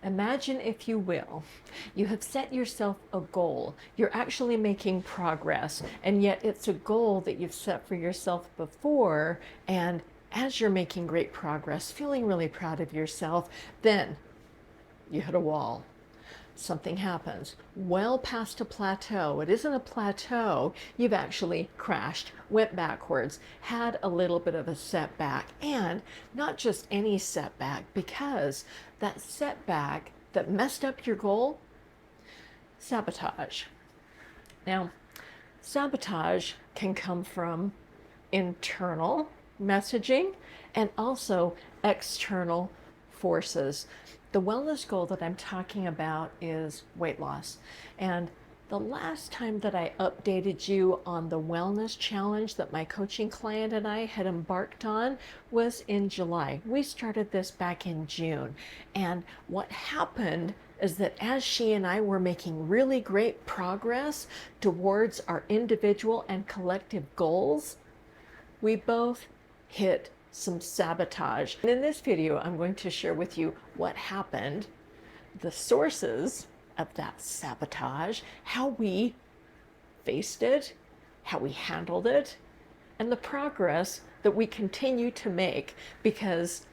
Imagine, if you will, you have set yourself a goal. You're actually making progress, and yet it's a goal that you've set for yourself before. And as you're making great progress, feeling really proud of yourself, then you hit a wall. Something happens well past a plateau. It isn't a plateau. You've actually crashed, went backwards, had a little bit of a setback, and not just any setback, because that setback that messed up your goal, sabotage. Now, sabotage can come from internal messaging and also external forces. The wellness goal that I'm talking about is weight loss. And the last time that I updated you on the wellness challenge that my coaching client and I had embarked on was in July. We started this back in June. And what happened is that as she and I were making really great progress towards our individual and collective goals, we both hit some sabotage. And in this video, I'm going to share with you what happened, the sources of that sabotage, how we faced it, how we handled it, and the progress that we continue to make, because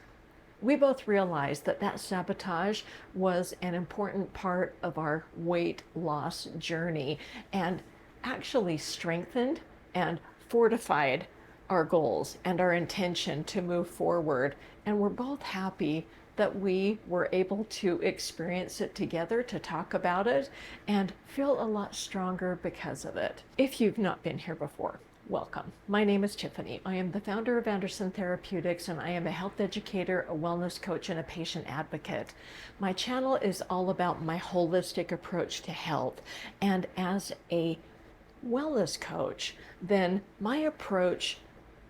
we both realized that that sabotage was an important part of our weight loss journey and actually strengthened and fortified our goals and our intention to move forward. And we're both happy that we were able to experience it together, to talk about it, and feel a lot stronger because of it. If you've not been here before, welcome. My name is Tiffany. I am the founder of Therapeutics, and I am a health educator, a wellness coach, and a patient advocate. My channel is all about my holistic approach to health. And as a wellness coach, then my approach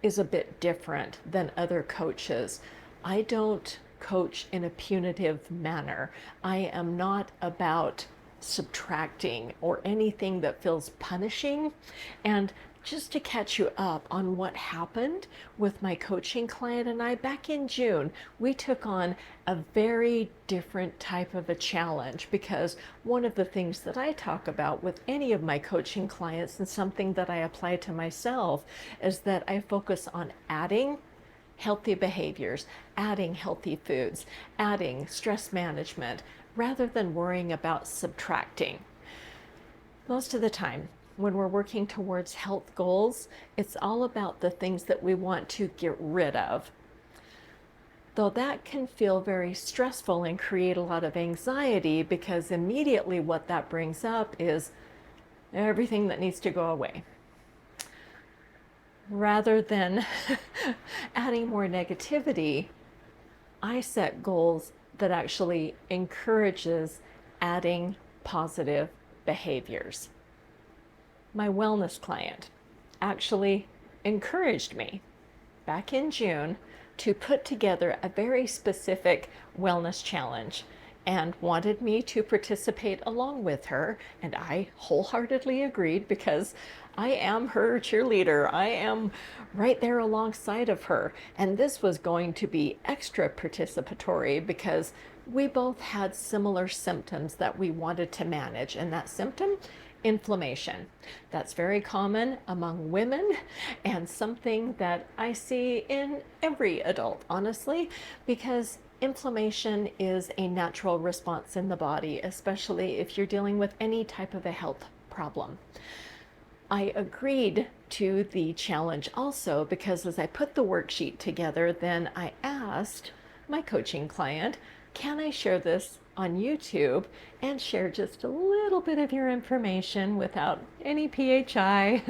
is a bit different than other coaches. I don't coach in a punitive manner. I am not about subtracting or anything that feels punishing. And just to catch you up on what happened with my coaching client and I, back in June, we took on a very different type of a challenge, because one of the things that I talk about with any of my coaching clients, and something that I apply to myself, is that I focus on adding healthy behaviors, adding healthy foods, adding stress management, rather than worrying about subtracting. Most of the time, when we're working towards health goals, it's all about the things that we want to get rid of. Though that can feel very stressful and create a lot of anxiety, because immediately what that brings up is everything that needs to go away. Rather than adding more negativity, I set goals that actually encourages adding positive behaviors. My wellness client actually encouraged me back in June to put together a very specific wellness challenge and wanted me to participate along with her. And I wholeheartedly agreed, because I am her cheerleader. I am right there alongside of her. And this was going to be extra participatory because we both had similar symptoms that we wanted to manage. And that symptom, inflammation. That's very common among women, and something that I see in every adult, honestly, because inflammation is a natural response in the body, especially if you're dealing with any type of a health problem. I agreed to the challenge also because as I put the worksheet together, then I asked my coaching client, can I share this on YouTube and share just a little bit of your information without any PHI,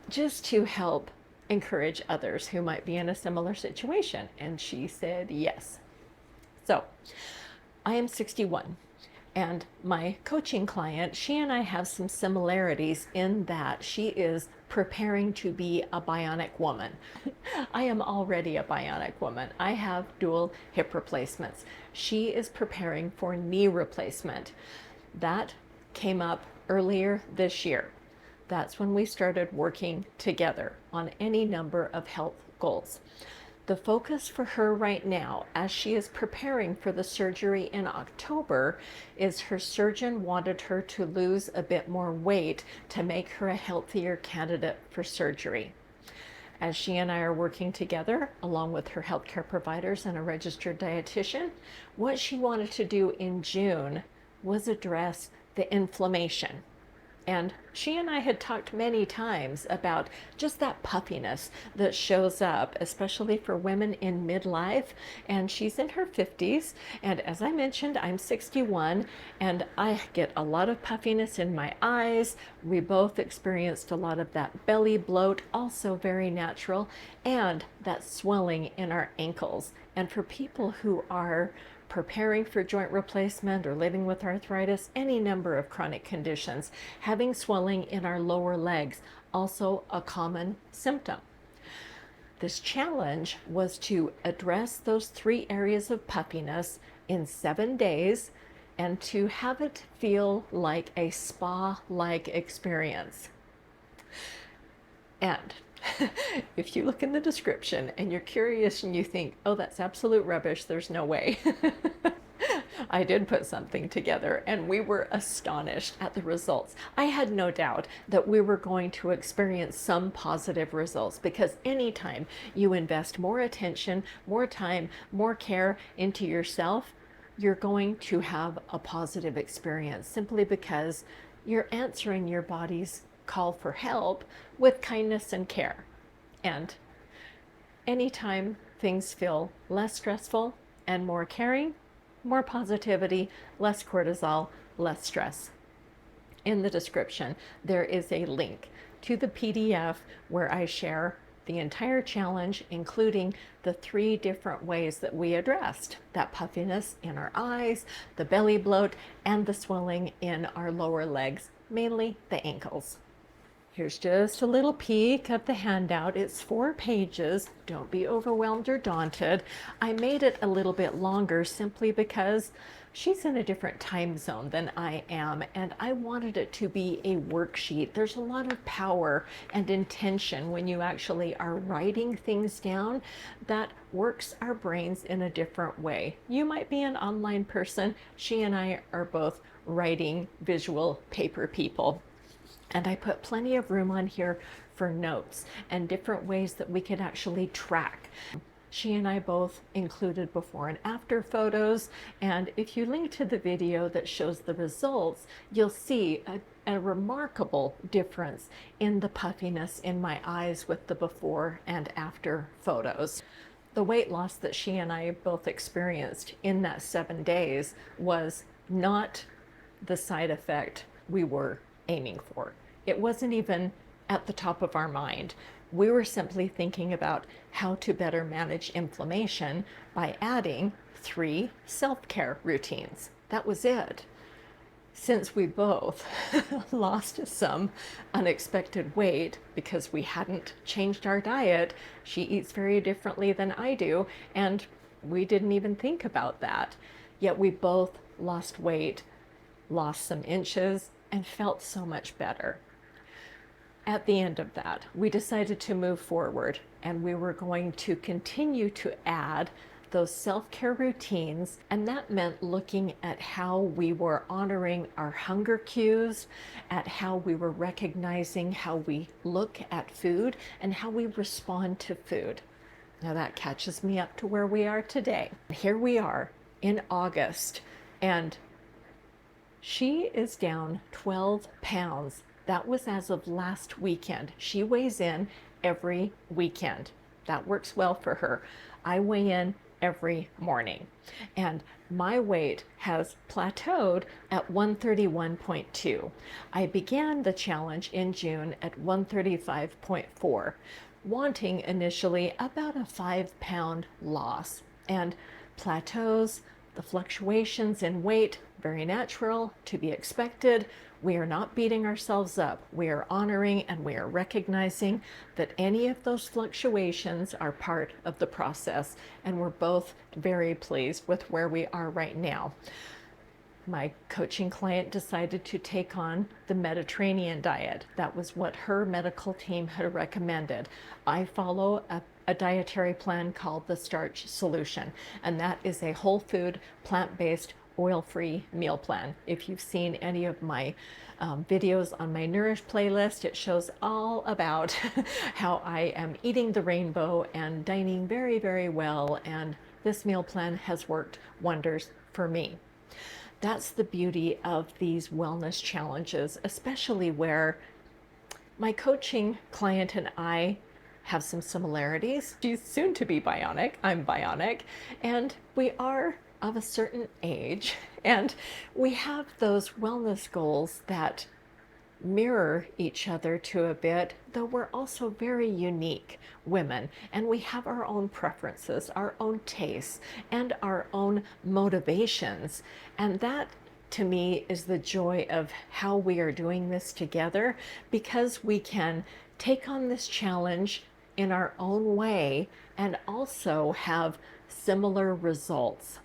just to help encourage others who might be in a similar situation? And she said yes. So I am 61. And my coaching client, she and I have some similarities in that she is preparing to be a bionic woman. I am already a bionic woman. I have dual hip replacements. She is preparing for knee replacement. That came up earlier this year. That's when we started working together on any number of health goals. The focus for her right now, as she is preparing for the surgery in October, is her surgeon wanted her to lose a bit more weight to make her a healthier candidate for surgery. As she and I are working together, along with her healthcare providers and a registered dietitian, what she wanted to do in June was address the inflammation. And she and I had talked many times about just that puffiness that shows up, especially for women in midlife. And she's in her 50s. And as I mentioned, I'm 61, and I get a lot of puffiness in my eyes. We both experienced a lot of that belly bloat, also very natural, and that swelling in our ankles. And for people who are preparing for joint replacement or living with arthritis, any number of chronic conditions, having swelling in our lower legs, also a common symptom. This challenge was to address those 3 areas of puffiness in 7 days and to have it feel like a spa-like experience. And if you look in the description and you're curious and you think, oh, that's absolute rubbish, there's no way. I did put something together and we were astonished at the results. I had no doubt that we were going to experience some positive results, because anytime you invest more attention, more time, more care into yourself, you're going to have a positive experience, simply because you're answering your body's call for help with kindness and care. And anytime things feel less stressful and more caring, more positivity, less cortisol, less stress. In the description, there is a link to the PDF where I share the entire challenge, including the 3 different ways that we addressed that puffiness in our eyes, the belly bloat, and the swelling in our lower legs, mainly the ankles. Here's just a little peek of the handout. It's 4 pages. Don't be overwhelmed or daunted. I made it a little bit longer simply because she's in a different time zone than I am, and I wanted it to be a worksheet. There's a lot of power and intention when you actually are writing things down that works our brains in a different way. You might be an online person. She and I are both writing visual paper people. And I put plenty of room on here for notes and different ways that we could actually track. She and I both included before and after photos. And if you link to the video that shows the results, you'll see a remarkable difference in the puffiness in my eyes with the before and after photos. The weight loss that she and I both experienced in that 7 days was not the side effect we were aiming for. It wasn't even at the top of our mind. We were simply thinking about how to better manage inflammation by adding 3 self-care routines. That was it. Since we both lost some unexpected weight because we hadn't changed our diet, she eats very differently than I do, and we didn't even think about that. Yet we both lost weight, lost some inches, and felt so much better. At the end of that, we decided to move forward, and we were going to continue to add those self-care routines, and that meant looking at how we were honoring our hunger cues, at how we were recognizing how we look at food and how we respond to food. Now that catches me up to where we are today. Here we are in August, and she is down 12 pounds. That was as of last weekend. She weighs in every weekend. That works well for her. I weigh in every morning, and my weight has plateaued at 131.2. I began the challenge in June at 135.4, wanting initially about a 5-pound loss, and plateaus, the fluctuations in weight, very natural, to be expected. We are not beating ourselves up. We are honoring and we are recognizing that any of those fluctuations are part of the process, and we're both very pleased with where we are right now. My coaching client decided to take on the Mediterranean diet. That was what her medical team had recommended. I follow a a dietary plan called the Starch Solution, and that is a whole food, plant-based, oil-free meal plan. If you've seen any of my videos on my Nourish playlist, it shows all about how I am eating the rainbow and dining very, very well, and this meal plan has worked wonders for me. That's the beauty of these wellness challenges, especially where my coaching client and I have some similarities. She's soon to be bionic, I'm bionic, and we are of a certain age, and we have those wellness goals that mirror each other to a bit, though we're also very unique women, and we have our own preferences, our own tastes, and our own motivations. And that, to me, is the joy of how we are doing this together, because we can take on this challenge in our own way and also have similar results.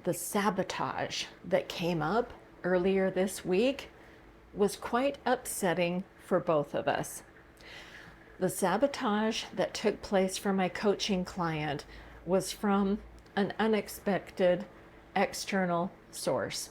The sabotage that came up earlier this week was quite upsetting for both of us. The sabotage that took place for my coaching client was from an unexpected external source.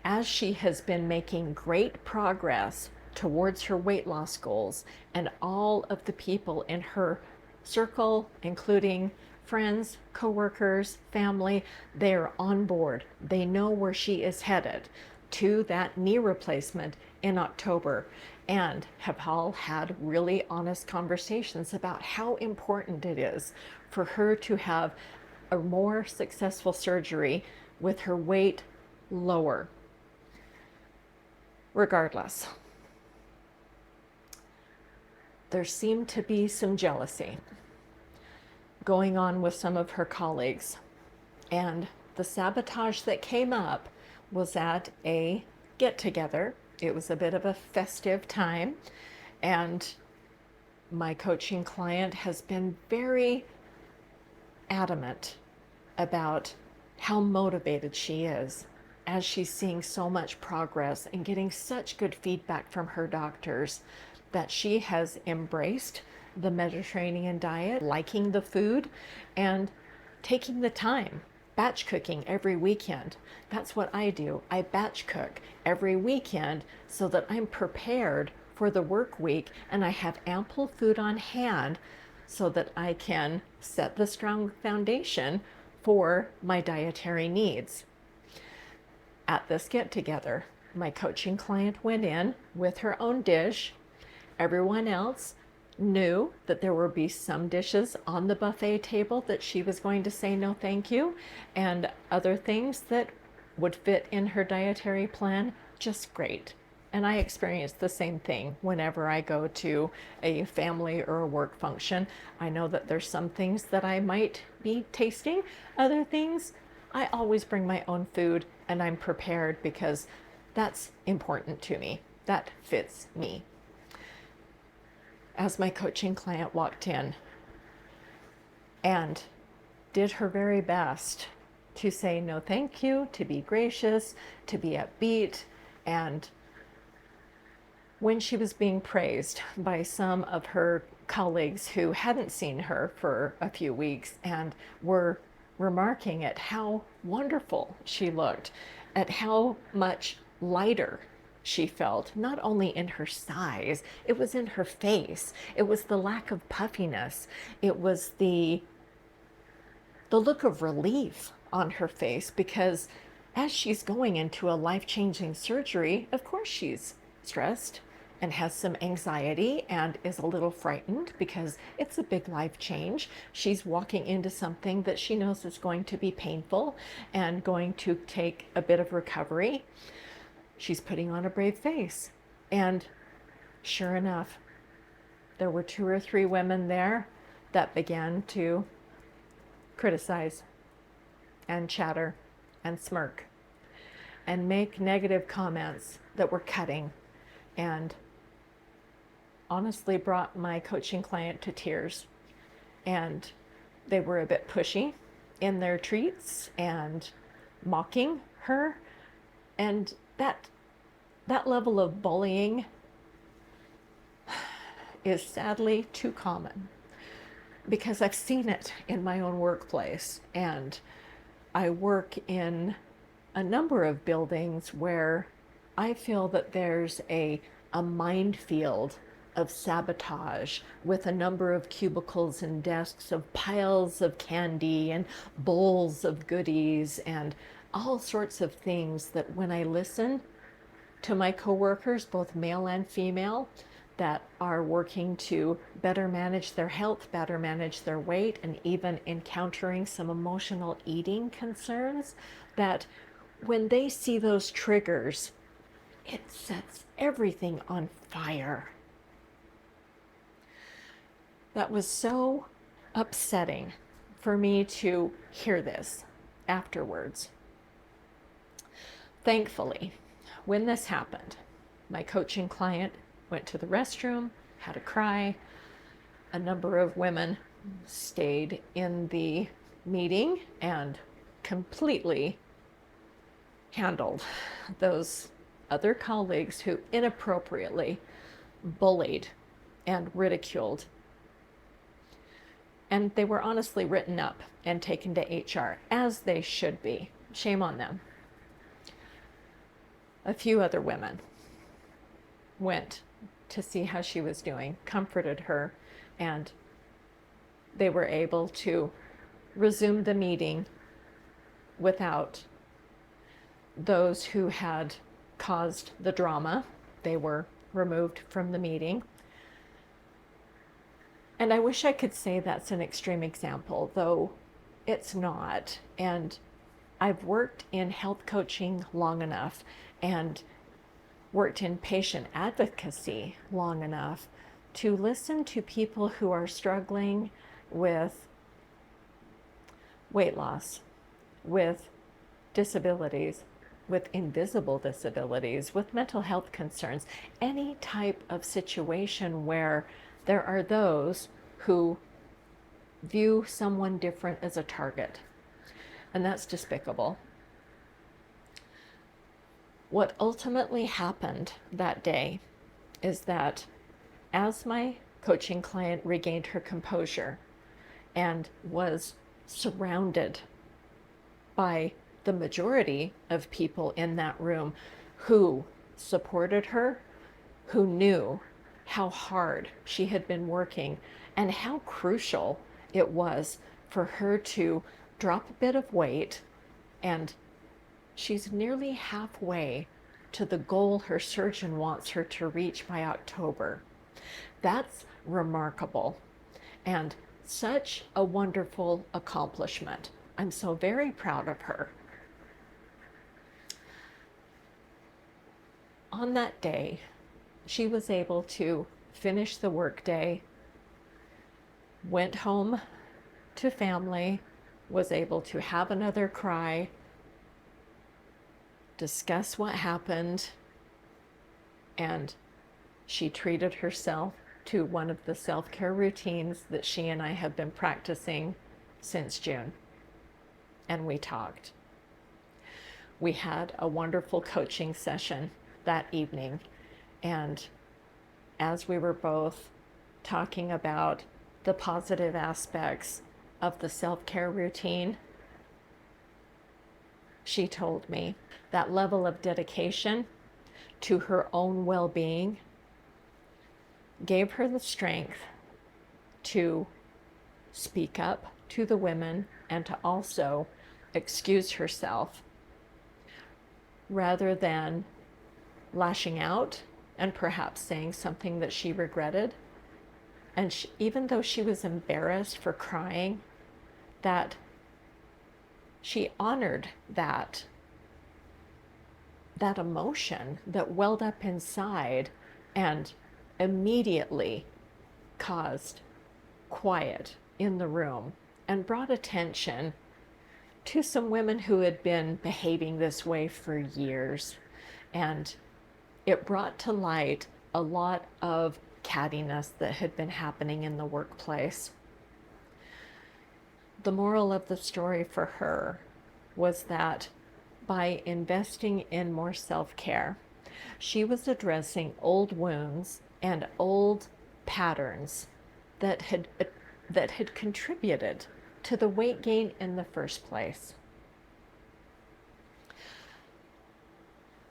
As she has been making great progress towards her weight loss goals, and all of the people in her circle, including friends, coworkers, family, they're on board. They know where she is headed, to that knee replacement in October, and have all had really honest conversations about how important it is for her to have a more successful surgery with her weight lower. Regardless, there seemed to be some jealousy going on with some of her colleagues, and the sabotage that came up was at a get-together. It was a bit of a festive time, and my coaching client has been very adamant about how motivated she is as she's seeing so much progress and getting such good feedback from her doctors, that she has embraced the Mediterranean diet, liking the food, and taking the time, batch cooking every weekend. That's what I do. I batch cook every weekend so that I'm prepared for the work week and I have ample food on hand so that I can set the strong foundation for my dietary needs. At this get-together, my coaching client went in with her own dish. Everyone else knew that there would be some dishes on the buffet table that she was going to say no thank you, and other things that would fit in her dietary plan just great. And I experience the same thing whenever I go to a family or a work function. I know that there's some things that I might be tasting, other things I always bring my own food, and I'm prepared because that's important to me. That fits me. As my coaching client walked in and did her very best to say no thank you, to be gracious, to be upbeat, and when she was being praised by some of her colleagues who hadn't seen her for a few weeks and were remarking at how wonderful she looked, at how much lighter she felt, not only in her size, it was in her face. It was the lack of puffiness. It was the look of relief on her face, because as she's going into a life-changing surgery, of course she's stressed and has some anxiety and is a little frightened because it's a big life change. She's walking into something that she knows is going to be painful and going to take a bit of recovery. She's putting on a brave face. And sure enough, there were 2 or 3 women there that began to criticize and chatter and smirk and make negative comments that were cutting, and honestly brought my coaching client to tears. And they were a bit pushy in their treats and mocking her, and that level of bullying is sadly too common. because I've seen it in my own workplace, and I work in a number of buildings where I feel that there's a minefield of sabotage with a number of cubicles and desks of piles of candy and bowls of goodies and all sorts of things that when I listen to my coworkers, both male and female, that are working to better manage their health, better manage their weight, and even encountering some emotional eating concerns, that when they see those triggers, it sets everything on fire. That was so upsetting for me to hear this afterwards. Thankfully, when this happened, my coaching client went to the restroom, had a cry. A number of women stayed in the meeting and completely handled those other colleagues who inappropriately bullied and ridiculed. And they were honestly written up and taken to HR, as they should be. Shame on them. A few other women went to see how she was doing, comforted her, and they were able to resume the meeting without those who had caused the drama. They were removed from the meeting. And I wish I could say that's an extreme example, though it's not. And I've worked in health coaching long enough and worked in patient advocacy long enough to listen to people who are struggling with weight loss, with disabilities, with invisible disabilities, with mental health concerns, any type of situation where there are those who view someone different as a target. And that's despicable. What ultimately happened that day is that as my coaching client regained her composure and was surrounded by the majority of people in that room who supported her, who knew how hard she had been working and how crucial it was for her to drop a bit of weight, and she's nearly halfway to the goal her surgeon wants her to reach by October. That's remarkable and such a wonderful accomplishment. I'm so very proud of her. On that day, she was able to finish the workday, went home to family, was able to have another cry, discuss what happened, and she treated herself to one of the self-care routines that she and I have been practicing since June. And we talked. We had a wonderful coaching session that evening, and as we were both talking about the positive aspects of the self-care routine, she told me that level of dedication to her own well-being gave her the strength to speak up to the women and to also excuse herself rather than lashing out and perhaps saying something that she regretted. And even though she was embarrassed for crying, that she honored that emotion that welled up inside and immediately caused quiet in the room and brought attention to some women who had been behaving this way for years. And it brought to light a lot of cattiness that had been happening in the workplace. The moral of the story for her was that by investing in more self-care, she was addressing old wounds and old patterns that had that had contributed to the weight gain in the first place.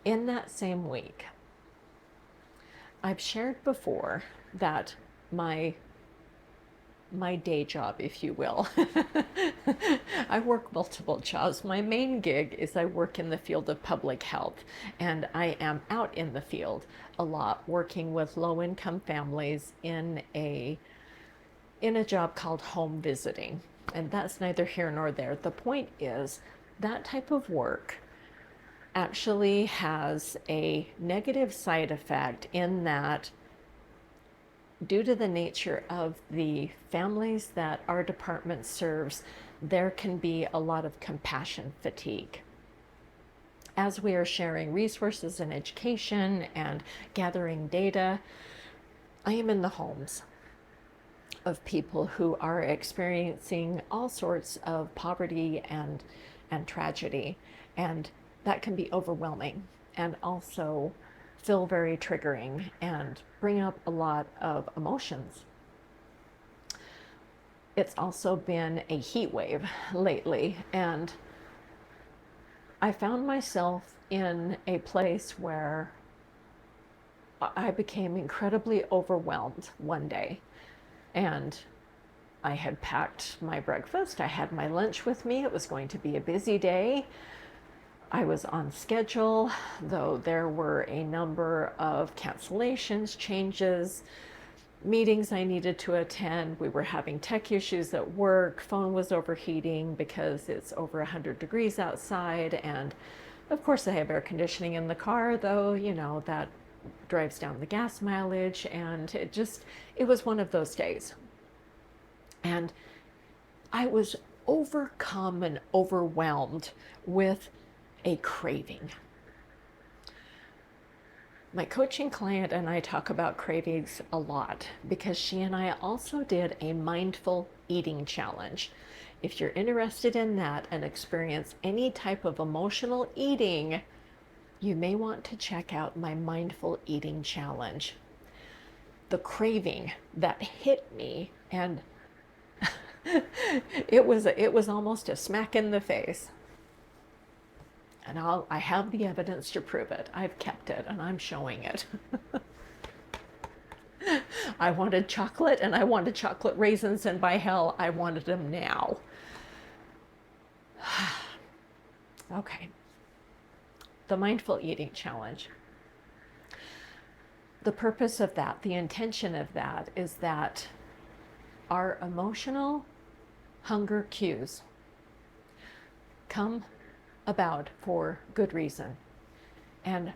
In that same week, I've shared before that my day job, if you will. I work multiple jobs. My main gig is I work in the field of public health, and I am out in the field a lot working with low-income families in a job called home visiting. And that's neither here nor there. The point is that type of work actually has a negative side effect in that, due to the nature of the families that our department serves, there can be a lot of compassion fatigue. As we are sharing resources and education and gathering data, I am in the homes of people who are experiencing all sorts of poverty and tragedy, and that can be overwhelming and also feel very triggering and bring up a lot of emotions. It's also been a heat wave lately, and I found myself in a place where I became incredibly overwhelmed one day. And I had packed my breakfast, I had my lunch with me, it was going to be a busy day. I was on schedule, though there were a number of cancellations, changes, meetings I needed to attend. We were having tech issues at work. Phone was overheating because it's over 100 degrees outside. And of course I have air conditioning in the car, though, you know, that drives down the gas mileage. And it was one of those days. And I was overcome and overwhelmed with a craving. My coaching client and I talk about cravings a lot because she and I also did a mindful eating challenge. If you're interested in that and experience any type of emotional eating, you may want to check out my mindful eating challenge. The craving that hit me, and it was almost a smack in the face. And I have the evidence to prove it. I've kept it and I'm showing it. I wanted chocolate, and I wanted chocolate raisins, and by hell, I wanted them now. Okay. The mindful eating challenge. The purpose of that, the intention of that, is that our emotional hunger cues come about for good reason. And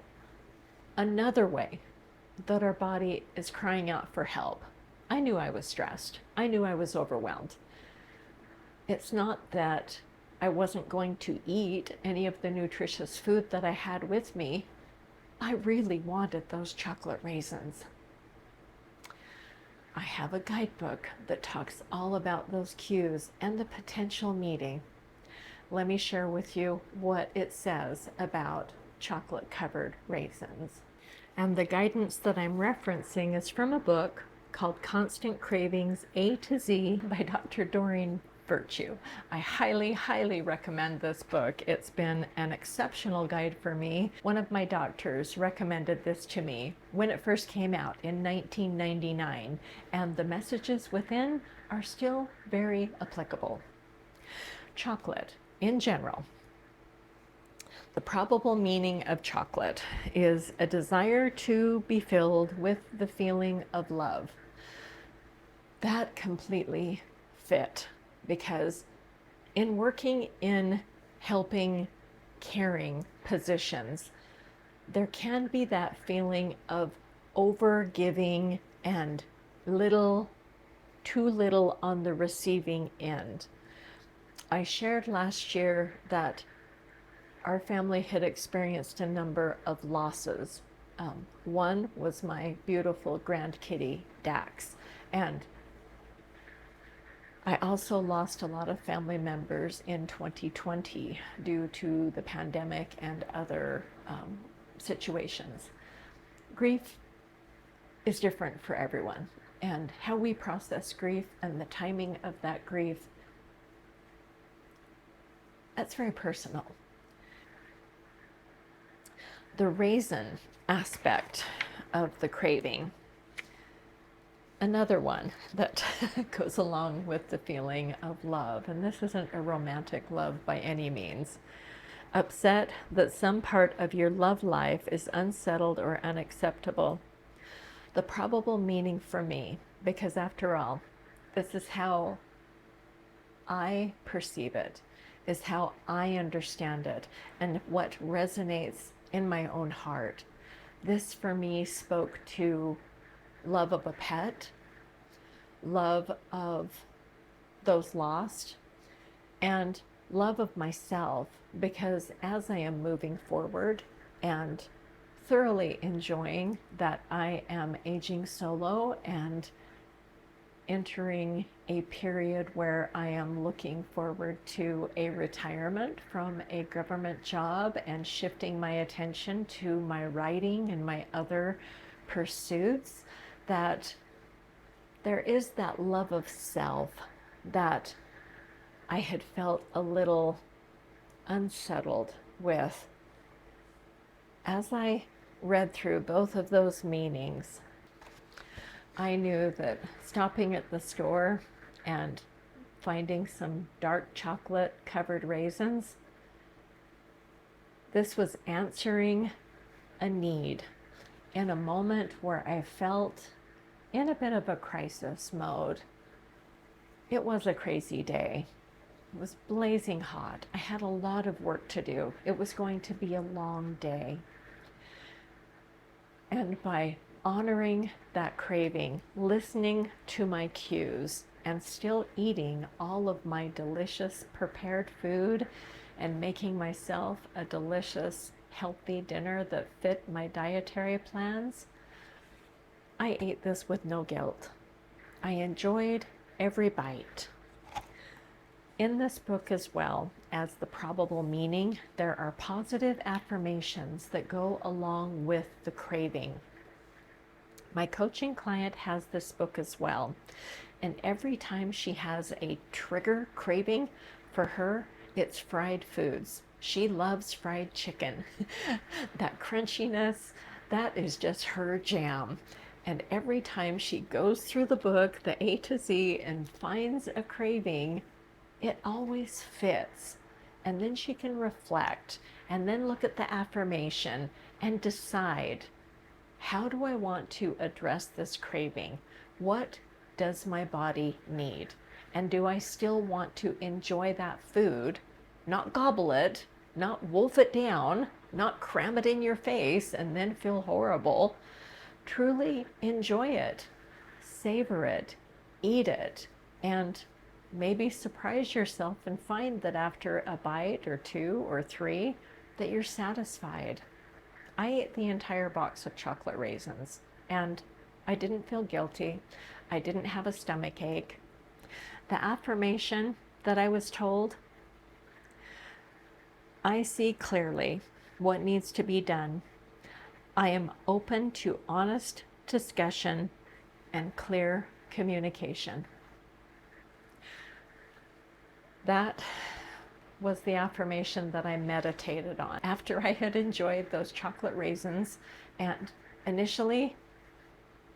another way that our body is crying out for help. I knew I was stressed. I knew I was overwhelmed. It's not that I wasn't going to eat any of the nutritious food that I had with me. I really wanted those chocolate raisins. I have a guidebook that talks all about those cues and the potential meeting. Let me share with you what it says about chocolate-covered raisins. And the guidance that I'm referencing is from a book called Constant Cravings, A to Z by Dr. Doreen Virtue. I highly, highly recommend this book. It's been an exceptional guide for me. One of my doctors recommended this to me when it first came out in 1999, and the messages within are still very applicable. Chocolate, in general. The probable meaning of chocolate is a desire to be filled with the feeling of love. That completely fit, because in working in helping, caring positions, there can be that feeling of over giving and too little on the receiving end. I shared last year that our family had experienced a number of losses. One was my beautiful grand kitty, Dax. And I also lost a lot of family members in 2020 due to the pandemic and other situations. Grief is different for everyone. and how we process grief and the timing of that grief, that's very personal. The raisin aspect of the craving, another one that goes along with the feeling of love, and this isn't a romantic love by any means. Upset that some part of your love life is unsettled or unacceptable. The probable meaning for me, because after all, this is how I perceive it, is how I understand it, and what resonates in my own heart. This for me spoke to love of a pet, love of those lost, and love of myself, because as I am moving forward and thoroughly enjoying that I am aging solo and entering a period where I am looking forward to a retirement from a government job and shifting my attention to my writing and my other pursuits, that there is that love of self that I had felt a little unsettled with. As I read through both of those meanings, I knew that stopping at the store and finding some dark chocolate covered raisins, this was answering a need in a moment where I felt in a bit of a crisis mode. It was a crazy day. It was blazing hot. I had a lot of work to do. It was going to be a long day. And by honoring that craving, listening to my cues, and still eating all of my delicious prepared food and making myself a delicious, healthy dinner that fit my dietary plans, I ate this with no guilt. I enjoyed every bite. In this book, as well as the probable meaning, there are positive affirmations that go along with the craving. My coaching client has this book as well, and every time she has a trigger craving, for her, it's fried foods. She loves fried chicken. That crunchiness, that is just her jam. And every time she goes through the book, the A to Z, and finds a craving, it always fits. And then she can reflect and then look at the affirmation and decide, how do I want to address this craving? What does my body need? And do I still want to enjoy that food, not gobble it, not wolf it down, not cram it in your face and then feel horrible? Truly enjoy it, savor it, eat it, and maybe surprise yourself and find that after a bite or two or three that you're satisfied. I ate the entire box of chocolate raisins and I didn't feel guilty. I didn't have a stomach ache. The affirmation that I was told, I see clearly what needs to be done. I am open to honest discussion and clear communication. That was the affirmation that I meditated on after I had enjoyed those chocolate raisins. And initially,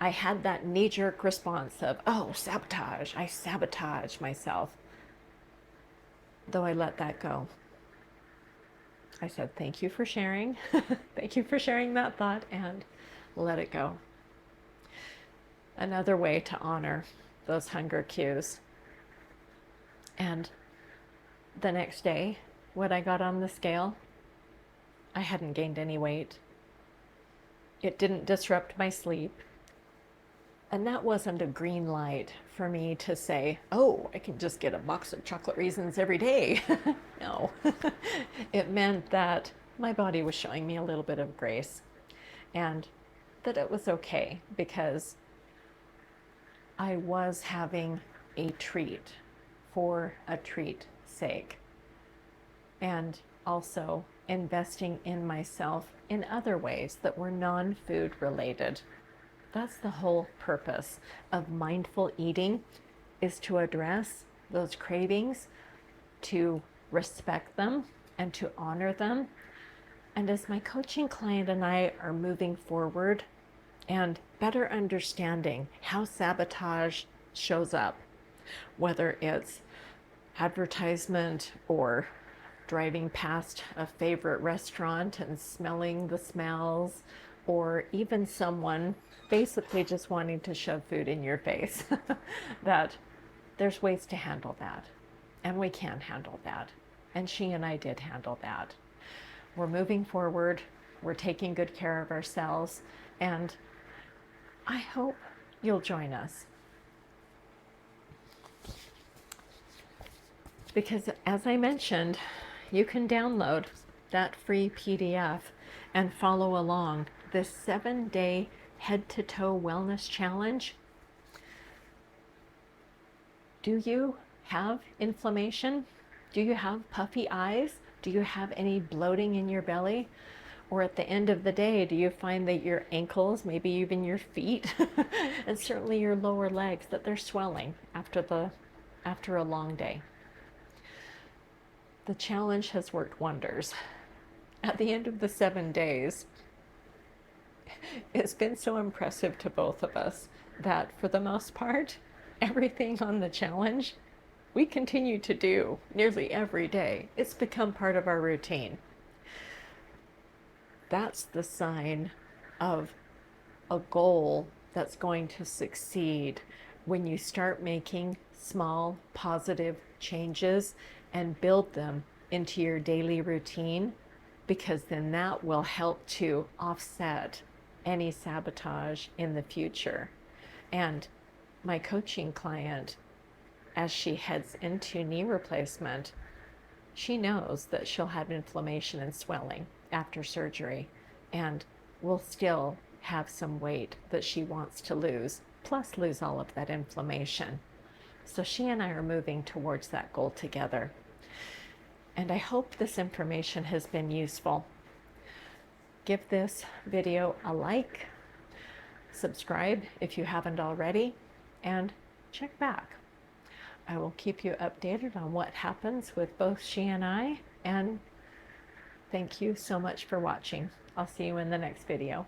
I had that knee-jerk response of, oh, sabotage. I sabotage myself. Though I let that go. I said, thank you for sharing. Thank you for sharing that thought, and let it go. Another way to honor those hunger cues. And the next day, when I got on the scale, I hadn't gained any weight. It didn't disrupt my sleep. And that wasn't a green light for me to say, oh, I can just get a box of chocolate raisins every day. No. It meant that my body was showing me a little bit of grace and that it was okay because I was having a treat for a treat's sake, and also investing in myself in other ways that were non-food related. That's the whole purpose of mindful eating, is to address those cravings, to respect them and to honor them. And as my coaching client and I are moving forward and better understanding how sabotage shows up, whether it's advertisement or driving past a favorite restaurant and smelling the smells, or even someone basically just wanting to shove food in your face, that there's ways to handle that. And we can handle that. And she and I did handle that. We're moving forward. We're taking good care of ourselves. And I hope you'll join us. Because as I mentioned, you can download that free PDF and follow along this 7-day head-to-toe wellness challenge. Do you have inflammation? Do you have puffy eyes? Do you have any bloating in your belly? Or at the end of the day, do you find that your ankles, maybe even your feet, and certainly your lower legs, that they're swelling after a long day? The challenge has worked wonders. At the end of the 7 days, it's been so impressive to both of us that for the most part, everything on the challenge we continue to do nearly every day. It's become part of our routine. That's the sign of a goal that's going to succeed when you start making small positive changes and build them into your daily routine, because then that will help to offset any sabotage in the future. And my coaching client, as she heads into knee replacement, she knows that she'll have inflammation and swelling after surgery, and will still have some weight that she wants to lose, plus lose all of that inflammation. So she and I are moving towards that goal together. And I hope this information has been useful. Give this video a like, subscribe if you haven't already, and check back. I will keep you updated on what happens with both she and I, and thank you so much for watching. I'll see you in the next video.